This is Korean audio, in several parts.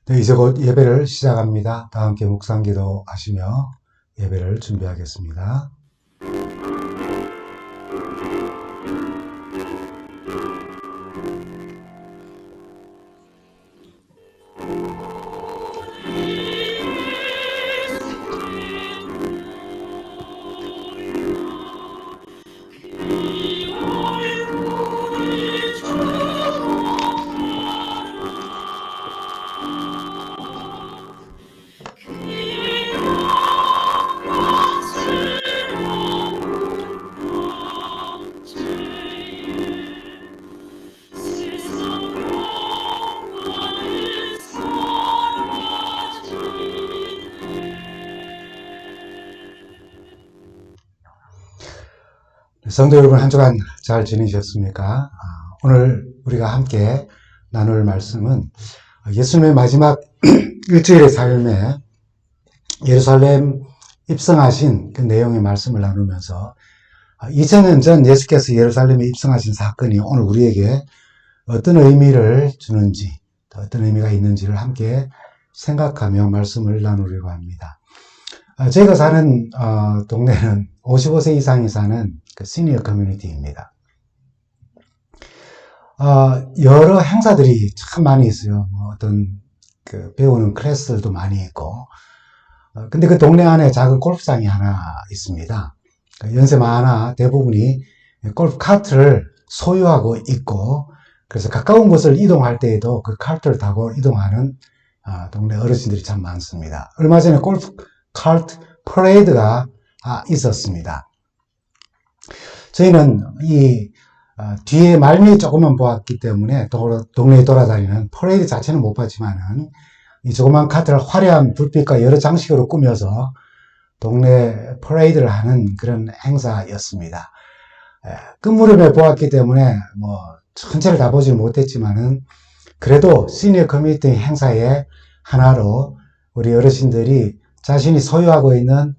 네, 이제 곧 예배를 시작합니다. 다 함께 묵상기도 하시며 예배를 준비하겠습니다. 성도 여러분, 한 주간 잘 지내셨습니까? 오늘 우리가 함께 나눌 말씀은 예수님의 마지막 일주일의 삶에 예루살렘 입성하신 그 내용의 말씀을 나누면서 2000년 전 예수께서 예루살렘에 입성하신 사건이 오늘 우리에게 어떤 의미를 주는지, 어떤 의미가 있는지를 함께 생각하며 말씀을 나누려고 합니다. 저희가 사는 동네는 55세 이상이 사는 그 시니어 커뮤니티입니다. 여러 행사들이 참 많이 있어요. 어떤 그 배우는 클래스들도 많이 있고, 근데 그 동네 안에 작은 골프장이 하나 있습니다. 연세 많아 대부분이 골프 카트를 소유하고 있고, 그래서 가까운 곳을 이동할 때에도 그 카트를 타고 이동하는 동네 어르신들이 참 많습니다. 얼마 전에 골프 카트 퍼레이드가 있었습니다. 저희는 이 뒤에 말미 조금만 보았기 때문에 동네에 돌아다니는 퍼레이드 자체는 못 봤지만은 이 조그만 카트를 화려한 불빛과 여러 장식으로 꾸며서 동네 퍼레이드를 하는 그런 행사였습니다. 끝무렵에 보았기 때문에 뭐 전체를 다 보지는 못했지만은 그래도 시니어 커뮤니티 행사의 하나로 우리 어르신들이 자신이 소유하고 있는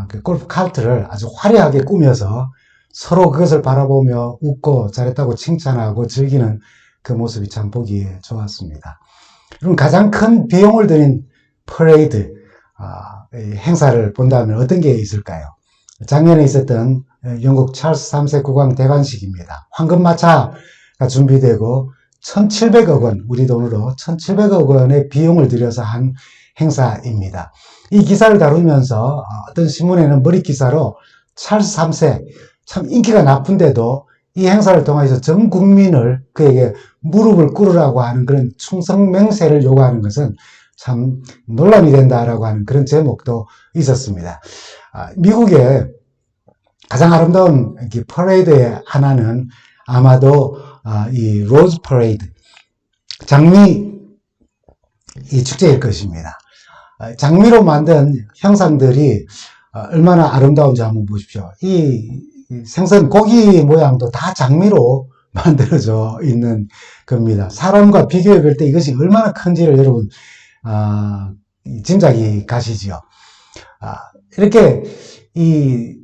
그 골프 카트를 아주 화려하게 꾸며서 서로 그것을 바라보며 웃고 잘했다고 칭찬하고 즐기는 그 모습이 참 보기 좋았습니다. 그럼 가장 큰 비용을 들인 퍼레이드 행사를 본다면 어떤 게 있을까요? 작년에 있었던 영국 찰스 3세 국왕 대관식입니다. 황금마차가 준비되고 1700억 원, 우리 돈으로 1700억 원의 비용을 들여서 한 행사입니다. 이 기사를 다루면서 어떤 신문에는 머리 기사로 찰스 3세 참 인기가 나쁜데도 이 행사를 통해서 전 국민을 그에게 무릎을 꿇으라고 하는 그런 충성맹세를 요구하는 것은 참 논란이 된다라고 하는 그런 제목도 있었습니다. 미국의 가장 아름다운 퍼레이드의 하나는 아마도 이 로즈 퍼레이드, 장미 이 축제일 것입니다. 장미로 만든 형상들이 얼마나 아름다운지 한번 보십시오. 이 생선 고기 모양도 다 장미로 만들어져 있는 겁니다. 사람과 비교해 볼 때 이것이 얼마나 큰지를 여러분 짐작이 가시지요. 이렇게 이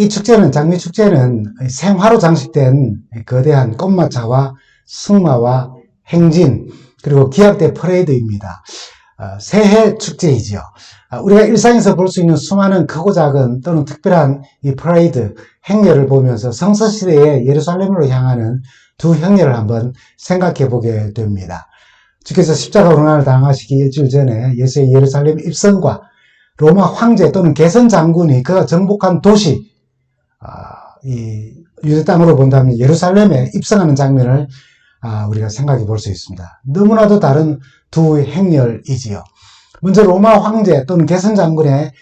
축제는, 장미 축제는 생화로 장식된 거대한 꽃마차와 승마와 행진, 그리고 기악대 퍼레이드입니다. 새해 축제이지요. 우리가 일상에서 볼 수 있는 수많은 크고 작은 또는 특별한 이 퍼레이드 행렬을 보면서 성서시대의 예루살렘으로 향하는 두 행렬을 한번 생각해 보게 됩니다. 주께서 십자가 고난을 당하시기 일주일 전에 예수의 예루살렘 입성과 로마 황제 또는 개선 장군이 그가 정복한 도시, 이 유대 땅으로 본다면 예루살렘에 입성하는 장면을 우리가 생각해 볼 수 있습니다. 너무나도 다른 두 행렬이지요. 먼저 로마 황제 또는 개선 장군의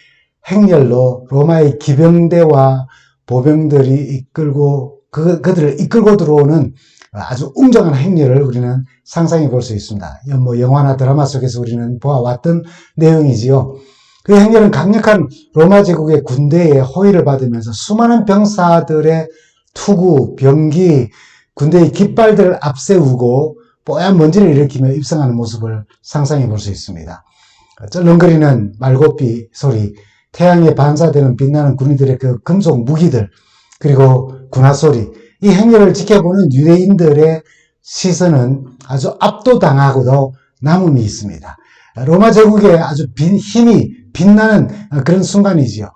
행렬로 로마의 기병대와 보병들이 이끌고 그들을 이끌고 들어오는 아주 웅장한 행렬을 우리는 상상해 볼 수 있습니다. 뭐 영화나 드라마 속에서 우리는 보아왔던 내용이지요. 그 행렬은 강력한 로마 제국의 군대의 호위를 받으면서 수많은 병사들의 투구, 병기, 군대의 깃발들을 앞세우고 뽀얀 먼지를 일으키며 입성하는 모습을 상상해 볼 수 있습니다. 쩔렁거리는 말고삐 소리, 태양에 반사되는 빛나는 군인들의 그 금속 무기들, 그리고 군화 소리, 이 행렬을 지켜보는 유대인들의 시선은 아주 압도당하고도 남음이 있습니다. 로마 제국의 아주 힘이 빛나는 그런 순간이지요.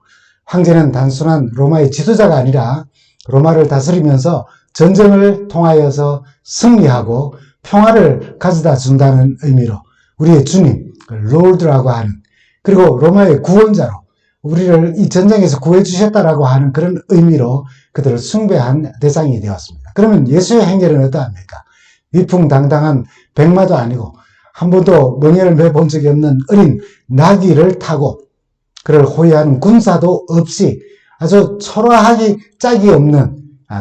황제는 단순한 로마의 지도자가 아니라 로마를 다스리면서 전쟁을 통하여서 승리하고 평화를 가져다 준다는 의미로 우리의 주님, 롤드라고 하는, 그리고 로마의 구원자로 우리를 이 전쟁에서 구해주셨다라고 하는 그런 의미로 그들을 숭배한 대상이 되었습니다. 그러면 예수의 행렬은 어떠합니까? 위풍당당한 백마도 아니고 한 번도 멍에를 매본 적이 없는 어린 나귀를 타고 그를 호위하는 군사도 없이 아주 초라하기 짝이 없는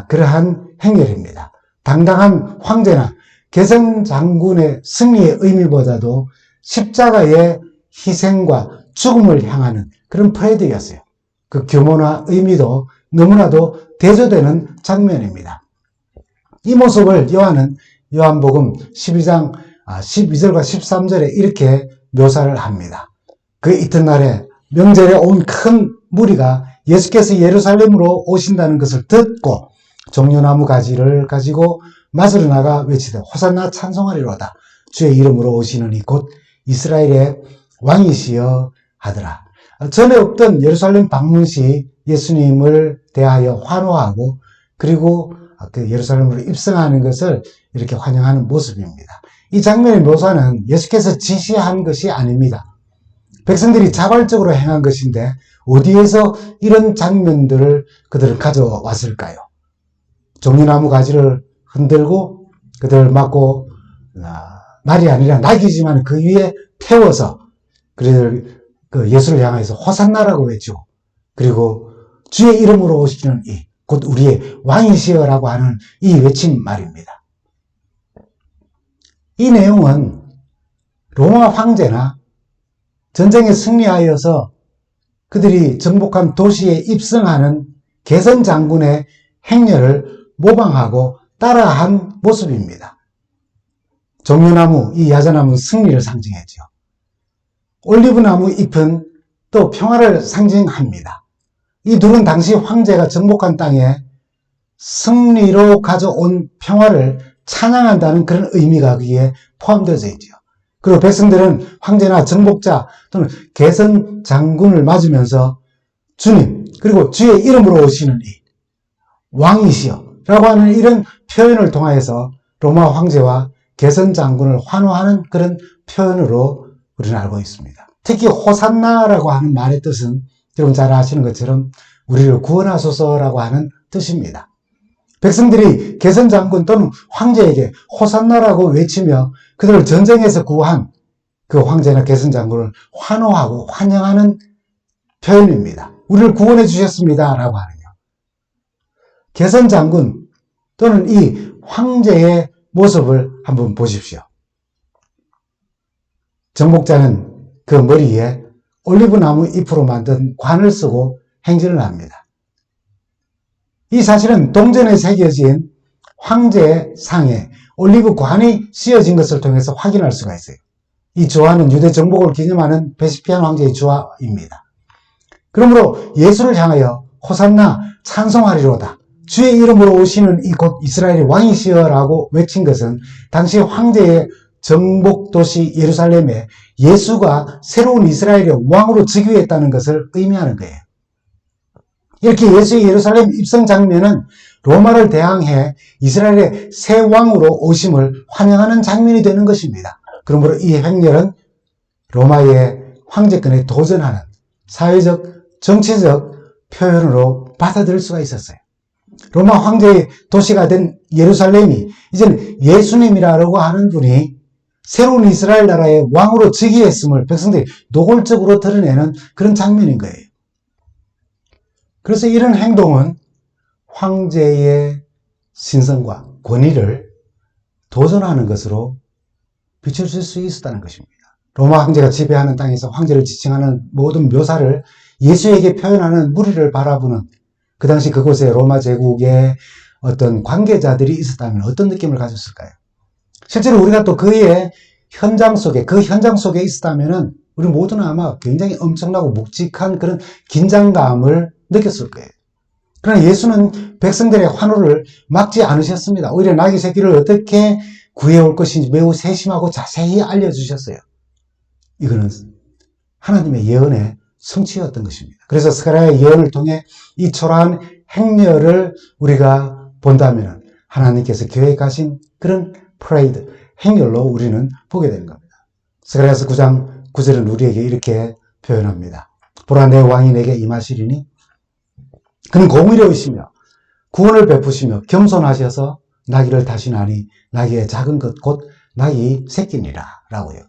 그러한 행렬입니다. 당당한 황제나 개성 장군의 승리의 의미보다도 십자가의 희생과 죽음을 향하는 그런 프레드였어요. 그 규모나 의미도 너무나도 대조되는 장면입니다. 이 모습을 요한은 요한복음 12장 12절과 13절에 이렇게 묘사를 합니다. 그 이튿날에 명절에 온 큰 무리가 예수께서 예루살렘으로 오신다는 것을 듣고 종려나무 가지를 가지고 맞으러 나가 외치되 호산나 찬송하리로다. 주의 이름으로 오시는 이 곧 이스라엘의 왕이시여 하더라. 전에 없던 예루살렘 방문 시 예수님을 대하여 환호하고 그리고 그 예루살렘으로 입성하는 것을 이렇게 환영하는 모습입니다. 이 장면의 묘사는 예수께서 지시한 것이 아닙니다. 백성들이 자발적으로 행한 것인데 어디에서 이런 장면들을 그들은 가져왔을까요? 종려나무 가지를 흔들고 그들을 맞고 말이 아니라 낙이지만 그 위에 태워서 그들을 예수를 향해서 호산나라고 외치고 그리고 주의 이름으로 오시는 이 곧 우리의 왕이시여라고 하는 이 외친 말입니다. 이 내용은 로마 황제나 전쟁에 승리하여서 그들이 정복한 도시에 입성하는 개선 장군의 행렬을 모방하고 따라한 모습입니다. 종려나무, 이 야자나무는 승리를 상징했죠. 올리브나무 잎은 또 평화를 상징합니다. 이 둘은 당시 황제가 정복한 땅에 승리로 가져온 평화를 찬양한다는 그런 의미가 거기에 포함되어져 있죠. 그리고 백성들은 황제나 정복자 또는 개선 장군을 맞으면서 주님 그리고 주의 이름으로 오시는 이 왕이시여 라고 하는 이런 표현을 통하여서 로마 황제와 개선 장군을 환호하는 그런 표현으로 우리는 알고 있습니다. 특히 호산나라고 하는 말의 뜻은 여러분 잘 아시는 것처럼 우리를 구원하소서라고 하는 뜻입니다. 백성들이 개선 장군 또는 황제에게 호산나라고 외치며 그들을 전쟁에서 구한 그 황제나 개선 장군을 환호하고 환영하는 표현입니다. 우리를 구원해 주셨습니다 라고 하는요. 개선 장군 또는 이 황제의 모습을 한번 보십시오. 정복자는 그 머리에 올리브나무 잎으로 만든 관을 쓰고 행진을 합니다. 이 사실은 동전에 새겨진 황제의 상에 올리브 관이 씌어진 것을 통해서 확인할 수가 있어요. 이 주화는 유대 정복을 기념하는 베스피안 황제의 주화입니다. 그러므로 예수를 향하여 호산나 찬송하리로다. 주의 이름으로 오시는 이 곧 이스라엘의 왕이시여라고 외친 것은 당시 황제의 정복 도시 예루살렘에 예수가 새로운 이스라엘의 왕으로 즉위했다는 것을 의미하는 거예요. 이렇게 예수의 예루살렘 입성 장면은 로마를 대항해 이스라엘의 새 왕으로 오심을 환영하는 장면이 되는 것입니다. 그러므로 이 행렬은 로마의 황제권에 도전하는 사회적, 정치적 표현으로 받아들일 수가 있었어요. 로마 황제의 도시가 된 예루살렘이 이제는 예수님이라고 하는 분이 새로운 이스라엘 나라의 왕으로 즉위했음을 백성들이 노골적으로 드러내는 그런 장면인 거예요. 그래서 이런 행동은 황제의 신성과 권위를 도전하는 것으로 비춰질 수 있었다는 것입니다. 로마 황제가 지배하는 땅에서 황제를 지칭하는 모든 묘사를 예수에게 표현하는 무리를 바라보는 그 당시 그곳에 로마 제국의 어떤 관계자들이 있었다면 어떤 느낌을 가졌을까요? 실제로 우리가 또 그의 현장 속에, 그 현장 속에 있었다면 우리 모두는 아마 굉장히 엄청나고 묵직한 그런 긴장감을 느꼈을 거예요. 그러나 예수는 백성들의 환호를 막지 않으셨습니다. 오히려 나귀 새끼를 어떻게 구해올 것인지 매우 세심하고 자세히 알려주셨어요. 이거는 하나님의 예언의 성취였던 것입니다. 그래서 스가랴의 예언을 통해 이 초라한 행렬을 우리가 본다면 하나님께서 계획하신 그런 프레이드, 행렬로 우리는 보게 되는 겁니다. 스가랴서 9장 9절은 우리에게 이렇게 표현합니다. 보라, 내 왕이 내게 임하시리니 그는 공의로우시며 구원을 베푸시며 겸손하셔서 나귀를 타시나니 나귀의 작은 것 곧 나귀 새끼니라 라고요.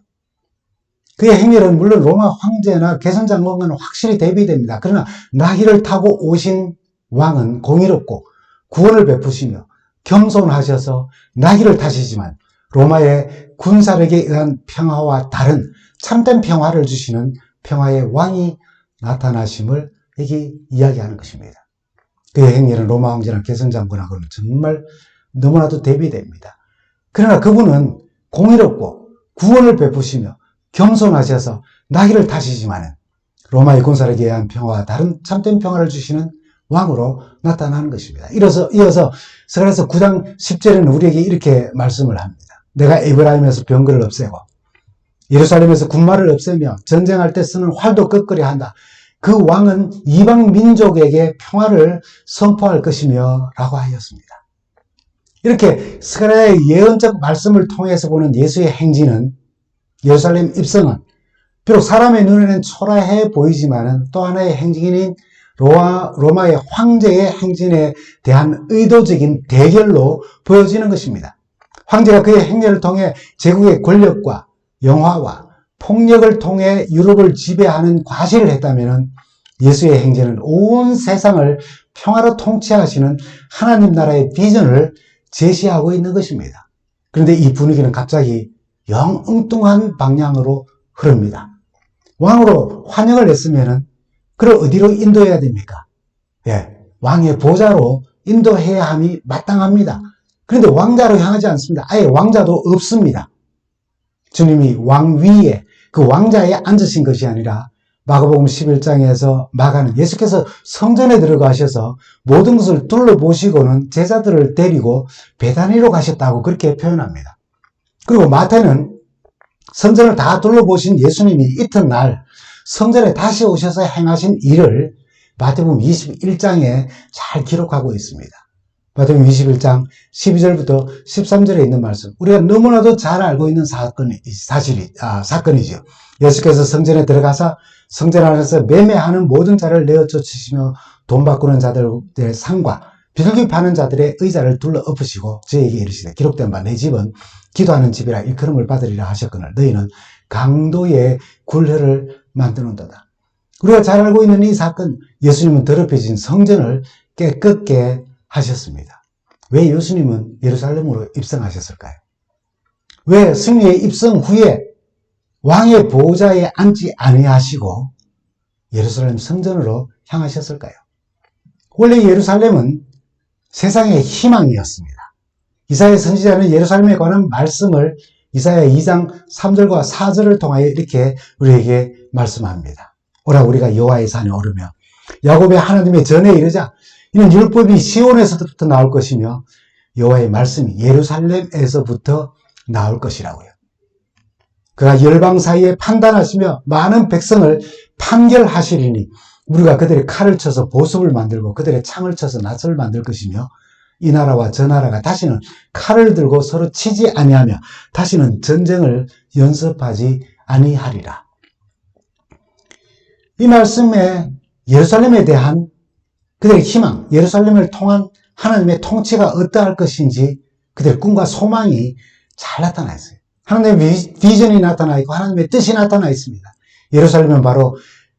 그의 행렬은 물론 로마 황제나 개선장군과는 확실히 대비됩니다. 그러나 나귀를 타고 오신 왕은 공의롭고 구원을 베푸시며 겸손하셔서 나귀를 타시지만 로마의 군사력에 의한 평화와 다른 참된 평화를 주시는 평화의 왕이 나타나심을 여기 이야기하는 것입니다. 그의 행렬은 로마 황제나 개선장군하고는 정말 너무나도 대비됩니다. 그러나 그분은 공의롭고 구원을 베푸시며 겸손하셔서 나귀를 타시지만 로마의 군사력에 의한 평화와 다른 참된 평화를 주시는 왕으로 나타나는 것입니다. 이어서 스가랴서 9장 10절에는 우리에게 이렇게 말씀을 합니다. 내가 에브라임에서 병거를 없애고 예루살렘에서 군마를 없애며 전쟁할 때 쓰는 활도 꺾으려 한다. 그 왕은 이방 민족에게 평화를 선포할 것이며 라고 하였습니다. 이렇게 스가랴의 예언적 말씀을 통해서 보는 예수의 행진은, 예루살렘 입성은 비록 사람의 눈에는 초라해 보이지만 또 하나의 행진인 로마의 황제의 행진에 대한 의도적인 대결로 보여지는 것입니다. 황제가 그의 행렬을 통해 제국의 권력과 영화와 폭력을 통해 유럽을 지배하는 과시를 했다면 예수의 행진은 온 세상을 평화로 통치하시는 하나님 나라의 비전을 제시하고 있는 것입니다. 그런데 이 분위기는 갑자기 영 엉뚱한 방향으로 흐릅니다. 왕으로 환영을 했으면 그를 어디로 인도해야 됩니까? 예, 왕의 보좌로 인도해야 함이 마땅합니다. 그런데 왕자로 향하지 않습니다. 아예 왕자도 없습니다. 주님이 왕위에, 그 왕자에 앉으신 것이 아니라 마가복음 11장에서 마가는 예수께서 성전에 들어가셔서 모든 것을 둘러보시고는 제자들을 데리고 베다니로 가셨다고 그렇게 표현합니다. 그리고 마태는 성전을 다 둘러보신 예수님이 이튿날 성전에 다시 오셔서 행하신 일을 마태복음 21장에 잘 기록하고 있습니다. 마태복음 21장 12절부터 13절에 있는 말씀, 우리가 너무나도 잘 알고 있는 사건이죠. 예수께서 성전에 들어가서 성전 안에서 매매하는 모든 자를 내어 쫓으시며 돈 바꾸는 자들의 상과 비둘기 파는 자들의 의자를 둘러 엎으시고 저에게 이르시되 기록된 바 내 집은 기도하는 집이라 일컬음을 받으리라 하셨거늘 너희는 강도의 굴혈을 만드는도다. 우리가 잘 알고 있는 이 사건, 예수님은 더럽혀진 성전을 깨끗게 하셨습니다. 왜 예수님은 예루살렘으로 입성하셨을까요? 왜 승리의 입성 후에 왕의 보좌에 앉지 아니하시고 예루살렘 성전으로 향하셨을까요? 원래 예루살렘은 세상의 희망이었습니다. 이사야 선지자는 예루살렘에 관한 말씀을 이사야 2장 3절과 4절을 통하여 이렇게 우리에게 말씀합니다. 오라 우리가 여호와의 산에 오르며 야곱의 하나님의 전에 이르자. 이는 율법이 시온에서부터 나올 것이며 여호와의 말씀이 예루살렘에서부터 나올 것이라고요. 그가 열방 사이에 판단하시며 많은 백성을 판결하시리니 우리가 그들의 칼을 쳐서 보습을 만들고 그들의 창을 쳐서 낫을 만들 것이며 이 나라와 저 나라가 다시는 칼을 들고 서로 치지 아니하며 다시는 전쟁을 연습하지 아니하리라. 이 말씀에 예루살렘에 대한 그들의 희망, 예루살렘을 통한 하나님의 통치가 어떠할 것인지 그들의 꿈과 소망이 잘 나타나 있어요. 하나님의 비전이 나타나 있고 하나님의 뜻이 나타나 있습니다. 예루살렘은 바로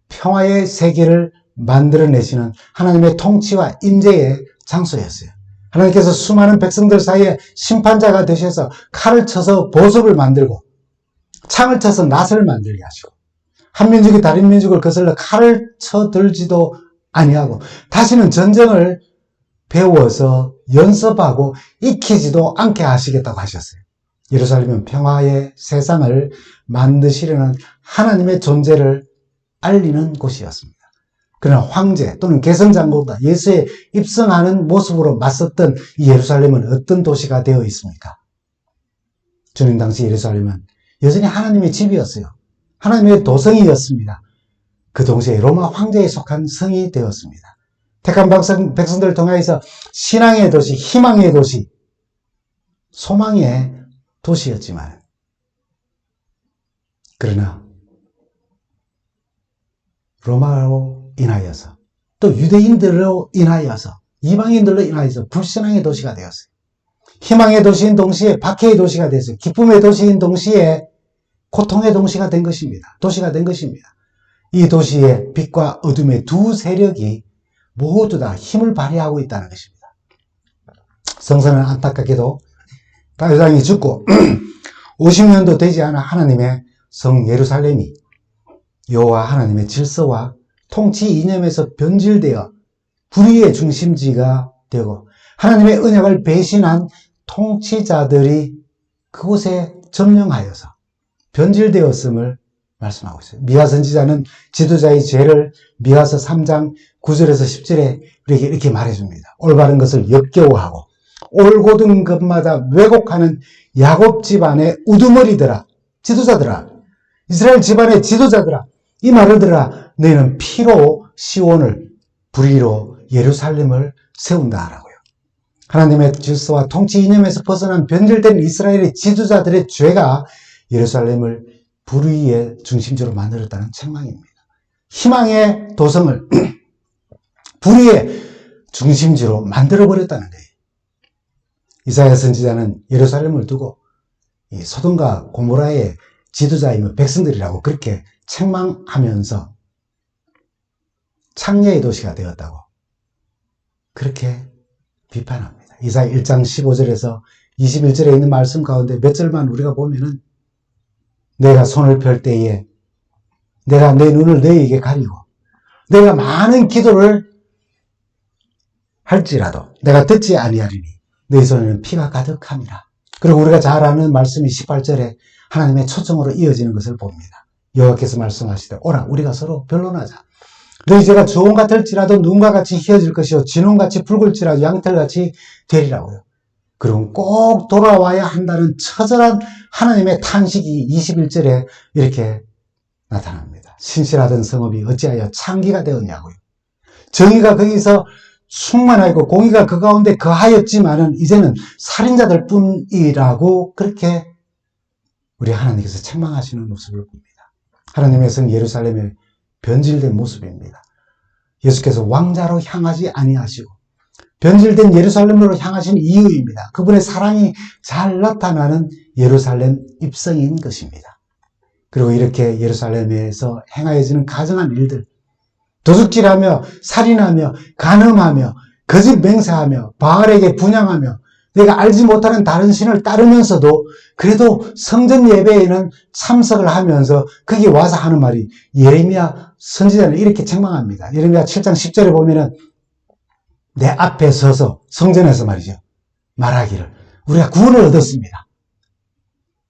평화의 세계를 만들어내시는 하나님의 통치와 임재의 장소였어요. 하나님께서 수많은 백성들 사이에 심판자가 되셔서 칼을 쳐서 보습을 만들고 창을 쳐서 낫을 만들게 하시고 한 민족이 다른 민족을 거슬러 칼을 쳐들지도 아니하고 다시는 전쟁을 배워서 연습하고 익히지도 않게 하시겠다고 하셨어요. 예루살렘은 평화의 세상을 만드시려는 하나님의 존재를 알리는 곳이었습니다. 그러나 황제 또는 개선장군보다 예수의 입성하는 모습으로 맞섰던 이 예루살렘은 어떤 도시가 되어 있습니까? 주님 당시 예루살렘은 여전히 하나님의 집이었어요. 하나님의 도성이었습니다. 그 동시에 로마 황제에 속한 성이 되었습니다. 택한 백성들을 통해서 신앙의 도시, 희망의 도시, 소망의 도시였지만, 그러나 로마로 인하여서 또 유대인들로 인하여서 이방인들로 인하여서 불신앙의 도시가 되었어요. 희망의 도시인 동시에 박해의 도시가 됐어요. 기쁨의 도시인 동시에 고통의 도시가 된 것입니다. 이 도시의 빛과 어둠의 두 세력이 모두 다 힘을 발휘하고 있다는 것입니다. 성서는 안타깝게도 다윗왕이 죽고 50년도 되지 않아 하나님의 성 예루살렘이 여호와 하나님의 질서와 통치 이념에서 변질되어 불의의 중심지가 되고 하나님의 언약을 배신한 통치자들이 그곳에 점령하여서 변질되었음을 말씀하고 있어요. 미가 선지자는 지도자의 죄를 미가서 3장 9절에서 10절에 우리에게 이렇게 말해줍니다. 올바른 것을 역겨워하고 올곧은 것마다 왜곡하는 야곱 집안의 우두머리들아, 지도자들아, 이스라엘 집안의 지도자들아, 이 말을 들으라. 너희는 피로 시온을, 불의로 예루살렘을 세운다라고요. 하나님의 질서와 통치 이념에서 벗어난 변질된 이스라엘의 지도자들의 죄가 예루살렘을 불의의 중심지로 만들었다는 책망입니다. 희망의 도성을 불의의 중심지로 만들어버렸다는 거예요. 이사야 선지자는 예루살렘을 두고 이 소돔과 고모라의 지도자이며 백성들이라고 그렇게 책망하면서 창녀의 도시가 되었다고 그렇게 비판합니다. 이사야 1장 15절에서 21절에 있는 말씀 가운데 몇 절만 우리가 보면은 내가 손을 펼 때에 내가 내 눈을 너희에게 가리고 내가 많은 기도를 할지라도 내가 듣지 아니하리니 너희 손에는 피가 가득함이라. 그리고 우리가 잘 아는 말씀이 18절에 하나님의 초청으로 이어지는 것을 봅니다. 여호와께서 말씀하시되 오라 우리가 서로 변론하자. 너희 죄가 주홍 같을지라도 눈과 같이 희어질 것이요 진홍같이 붉을지라도 양털같이 되리라고요. 그리고 꼭 돌아와야 한다는 처절한 하나님의 탄식이 21절에 이렇게 나타납니다. 신실하던 성읍이 어찌하여 창기가 되었냐고요. 정의가 거기서 충만하고 공의가 그 가운데 거하였지만은 이제는 살인자들 뿐이라고 그렇게 우리 하나님께서 책망하시는 모습을 봅니다. 하나님의 성 예루살렘의 변질된 모습입니다. 예수께서 왕자로 향하지 아니하시고 변질된 예루살렘으로 향하신 이유입니다. 그분의 사랑이 잘 나타나는 예루살렘 입성인 것입니다. 그리고 이렇게 예루살렘에서 행하여지는 가증한 일들, 도둑질하며 살인하며 간음하며 거짓 맹세하며 바알에게 분향하며 내가 알지 못하는 다른 신을 따르면서도 그래도 성전 예배에는 참석을 하면서 거기 와서 하는 말이 예레미야 선지자는 이렇게 책망합니다. 예레미야 7장 10절에 보면은 내 앞에 서서 성전에서 말이죠. 말하기를 우리가 구원을 얻었습니다.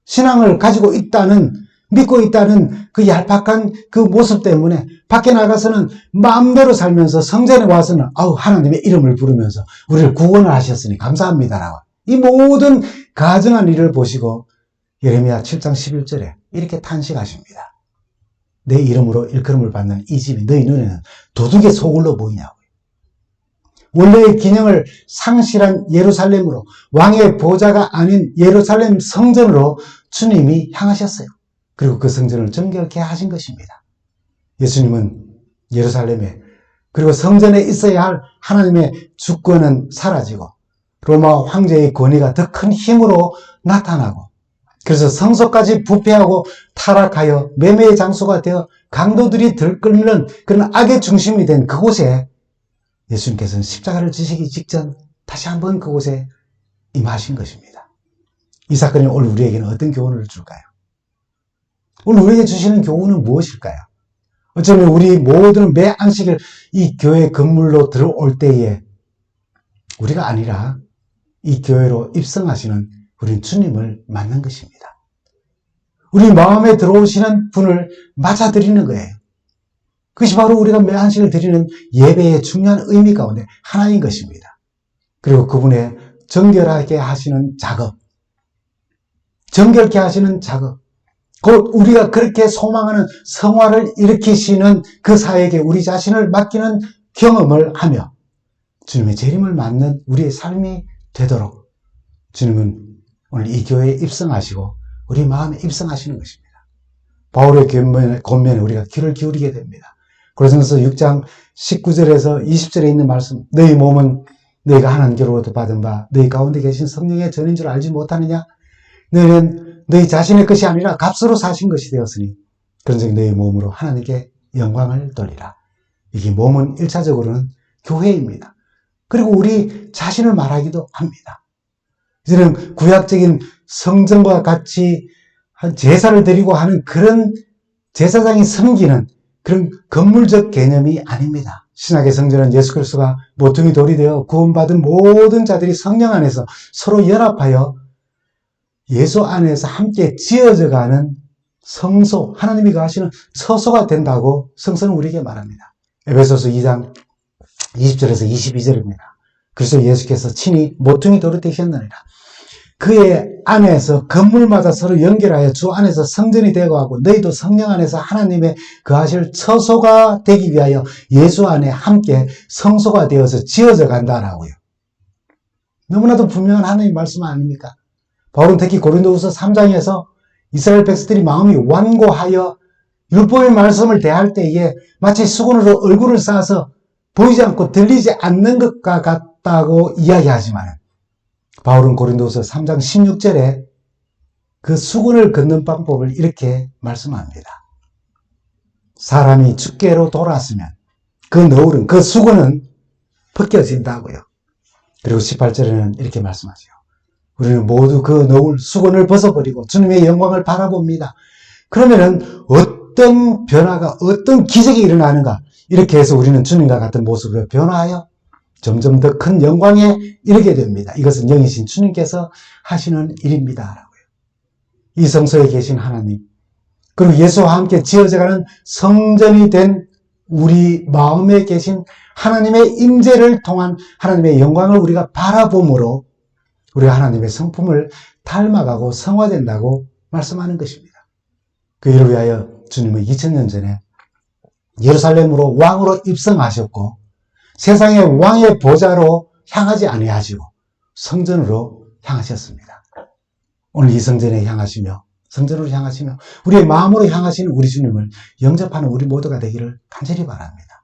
신앙을 가지고 있다는 믿고 있다는 그 얄팍한 그 모습 때문에 밖에 나가서는 마음대로 살면서 성전에 와서는 하나님의 이름을 부르면서 우리를 구원을 하셨으니 감사합니다라고 이 모든 가증한 일을 보시고 예레미야 7장 11절에 이렇게 탄식하십니다. 내 이름으로 일컬음을 받는 이 집이 너희 눈에는 도둑의 소굴로 보이냐고. 원래의 기능을 상실한 예루살렘으로 왕의 보좌가 아닌 예루살렘 성전으로 주님이 향하셨어요. 그리고 그 성전을 정결케 하신 것입니다. 예수님은 예루살렘에 그리고 성전에 있어야 할 하나님의 주권은 사라지고 로마 황제의 권위가 더 큰 힘으로 나타나고 그래서 성소까지 부패하고 타락하여 매매의 장소가 되어 강도들이 들끓는 그런 악의 중심이 된 그곳에 예수님께서는 십자가를 지시기 직전 다시 한번 그곳에 임하신 것입니다. 이 사건이 오늘 우리에게는 어떤 교훈을 줄까요? 오늘 우리에게 주시는 교훈은 무엇일까요? 어쩌면 우리 모두는 매 안식일 이 교회 건물로 들어올 때에 우리가 아니라 이 교회로 입성하시는 우린 주님을 만난 것입니다. 우리 마음에 들어오시는 분을 맞아들이는 거예요. 그것이 바로 우리가 매 안식을 드리는 예배의 중요한 의미 가운데 하나인 것입니다. 그리고 그분의 정결하게 하시는 작업, 정결케 하시는 작업, 곧 우리가 그렇게 소망하는 성화를 일으키시는 그 사역에 우리 자신을 맡기는 경험을 하며 주님의 재림을 맞는 우리의 삶이 되도록 주님은 오늘 이 교회에 입성하시고 우리 마음에 입성하시는 것입니다. 바울의 권면에 우리가 귀를 기울이게 됩니다. 고린도전서 6장 19절에서 20절에 있는 말씀, 너희 몸은 너희가 하나님께로부터 받은 바 너희 가운데 계신 성령의 전인 줄 알지 못하느냐? 너희는 너희 자신의 것이 아니라 값으로 사신 것이 되었으니 그런즉 너희 몸으로 하나님께 영광을 돌리라. 이게 몸은 1차적으로는 교회입니다. 그리고 우리 자신을 말하기도 합니다. 이제는 구약적인 성전과 같이 제사를 드리고 하는 그런 제사장이 섬기는 그런 건물적 개념이 아닙니다. 신약의 성전은 예수 그리스도가 모퉁이 돌이 되어 구원받은 모든 자들이 성령 안에서 서로 연합하여 예수 안에서 함께 지어져가는 성소, 하나님이 거하시는 처소가 된다고 성서는 우리에게 말합니다. 에베소서 2장 20절에서 22절입니다. 그리스도 예수께서 친히 모퉁이 돌이 되셨느니라. 그의 안에서 건물마다 서로 연결하여 주 안에서 성전이 되어가고 너희도 성령 안에서 하나님의 거하실 처소가 되기 위하여 예수 안에 함께 성소가 되어서 지어져 간다라고요. 너무나도 분명한 하나님의 말씀 아닙니까? 바울은 특히 고린도후서 3장에서 이스라엘 백성들이 마음이 완고하여 율법의 말씀을 대할 때에 마치 수건으로 얼굴을 쌓아서 보이지 않고 들리지 않는 것과 같다고 이야기하지만 바울은 고린도후서 3장 16절에 그 수건을 걷는 방법을 이렇게 말씀합니다. 사람이 주께로 돌아왔으면 그 너울은, 그 수건은 벗겨진다고요. 그리고 18절에는 이렇게 말씀하죠. 우리는 모두 그 너울, 수건을 벗어버리고 주님의 영광을 바라봅니다. 그러면은 어떤 변화가, 어떤 기적이 일어나는가? 이렇게 해서 우리는 주님과 같은 모습으로 변화하여 점점 더 큰 영광에 이르게 됩니다. 이것은 영이신 주님께서 하시는 일입니다. 이 성소에 계신 하나님, 그리고 예수와 함께 지어져가는 성전이 된 우리 마음에 계신 하나님의 임재를 통한 하나님의 영광을 우리가 바라봄으로 우리가 하나님의 성품을 닮아가고 성화된다고 말씀하는 것입니다. 그 일을 위하여 주님은 2000년 전에 예루살렘으로 왕으로 입성하셨고 세상의 왕의 보좌로 향하지 아니하시고 성전으로 향하셨습니다. 오늘 이 성전에 향하시며 성전으로 향하시며 우리의 마음으로 향하시는 우리 주님을 영접하는 우리 모두가 되기를 간절히 바랍니다.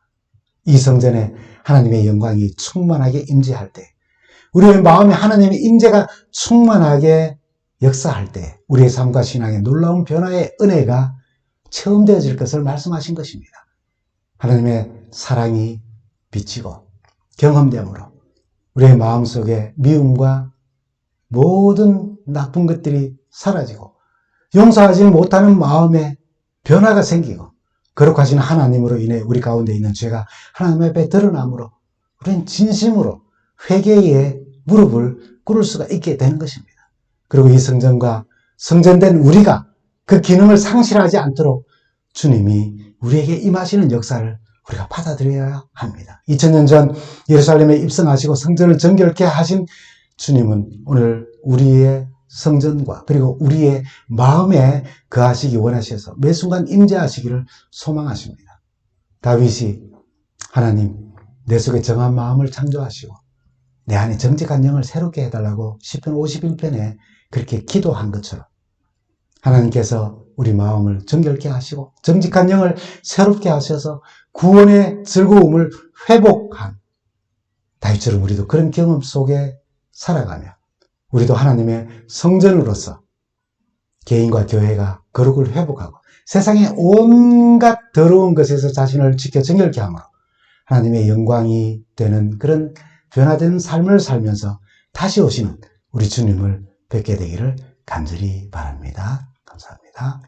이 성전에 하나님의 영광이 충만하게 임재할 때, 우리의 마음에 하나님의 임재가 충만하게 역사할 때 우리의 삶과 신앙의 놀라운 변화의 은혜가 체험되어질 것을 말씀하신 것입니다. 하나님의 사랑이 비치고 경험됨으로 우리의 마음속에 미움과 모든 나쁜 것들이 사라지고 용서하지 못하는 마음에 변화가 생기고 거룩하신 하나님으로 인해 우리 가운데 있는 죄가 하나님 앞에 드러나므로 우리는 진심으로 회개의 무릎을 꿇을 수가 있게 되는 것입니다. 그리고 이 성전과 성전된 우리가 그 기능을 상실하지 않도록 주님이 우리에게 임하시는 역사를 우리가 받아들여야 합니다. 2000년 전 예루살렘에 입성하시고 성전을 정결케 하신 주님은 오늘 우리의 성전과 그리고 우리의 마음에 거하시기 원하셔서 매 순간 임재하시기를 소망하십니다. 다윗이 하나님 내 속에 정한 마음을 창조하시고 내 안에 정직한 영을 새롭게 해달라고 시편 51편에 그렇게 기도한 것처럼 하나님께서 우리 마음을 정결케 하시고 정직한 영을 새롭게 하셔서 구원의 즐거움을 회복한 다윗처럼 우리도 그런 경험 속에 살아가며 우리도 하나님의 성전으로서 개인과 교회가 거룩을 회복하고 세상의 온갖 더러운 것에서 자신을 지켜 정결케 함으로 하나님의 영광이 되는 그런 변화된 삶을 살면서 다시 오시는 우리 주님을 뵙게 되기를 간절히 바랍니다. 감사합니다.